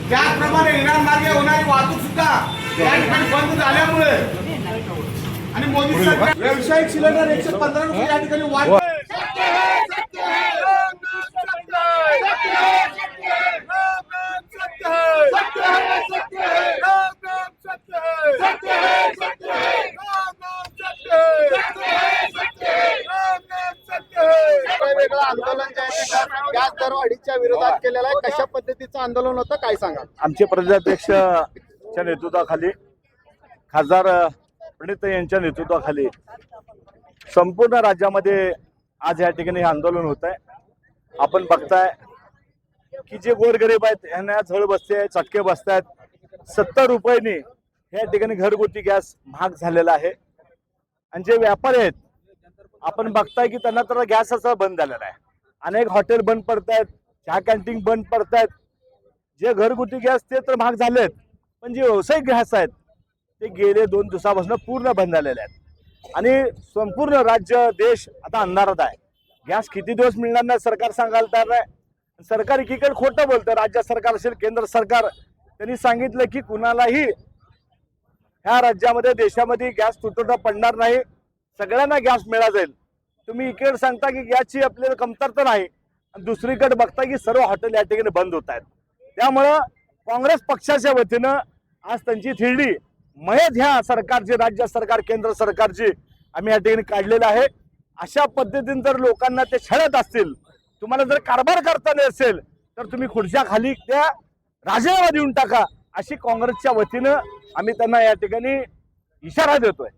त्याचप्रमाणे इराण मार्गे होणारी वाहतूक सुद्धा या ठिकाणी बंद झाल्यामुळे आणि मोदी सरकार व्यावसायिक सिलेंडर 115 रुपये या ठिकाणी वाढ आंदोलन गॅस दरवाढीच्या विरोधात केलेलं आहे, कशा पद्धतीचं आंदोलन होतं काय सांगा? आमचे प्रदेशाध्यक्षच्या नेतृत्वाखाली खासदार प्रणित यांच्या नेतृत्वाखाली संपूर्ण राज्यामध्ये आज या ठिकाणी हे आंदोलन होत आहे. आपण बघताय की जे गोरगरीब आहेत यांना झळ बसते, चटके बसतात. 70 रुपयांनी या ठिकाणी घरगुती गॅस महाग झालेला आहे. आणि जे व्यापारी आहेत आपण बघताय की त्यांना तर गॅस असा बंद झालेला आहे. अनेक हॉटेल बंद पडतायत, चहा कॅन्टीन बंद पडतायत. जे घरगुती गॅस ते तर महाग झालेत, पण जे व्यावसायिक गॅस आहेत ते गेले 2 दिवसापासून पूर्ण बंद झालेले आहेत. आणि संपूर्ण राज्य देश आता अंधारात आहे. गॅस किती दिवस मिळणार नाही सरकार सांगायला तयार नाही. सरकार एकीकडे खोटं बोलतं, राज्य सरकार असेल केंद्र सरकार, त्यांनी सांगितलं की कुणालाही ह्या राज्यामध्ये देशामध्ये गॅस तुटवडा पडणार नाही, सगळ्यांना गॅस मिळा जाईल. तुम्ही इकडे सांगता की गॅसची आपल्याला कमतरता नाही आणि दुसरीकडे बघता की सर्व हॉटेल या ठिकाणी बंद होत आहेत. त्यामुळं काँग्रेस पक्षाच्या वतीनं आज त्यांची थिरडी मयत ह्या सरकारची, राज्य सरकार केंद्र सरकारची आम्ही या ठिकाणी काढलेलं आहे. अशा पद्धतीने जर लोकांना ते छळत असतील, तुम्हाला जर कारभार करता नसेल तर तुम्ही खुर्च्या खाली त्या राजीनामा देऊन टाका, अशी काँग्रेसच्या वतीनं आम्ही त्यांना या ठिकाणी इशारा देतोय.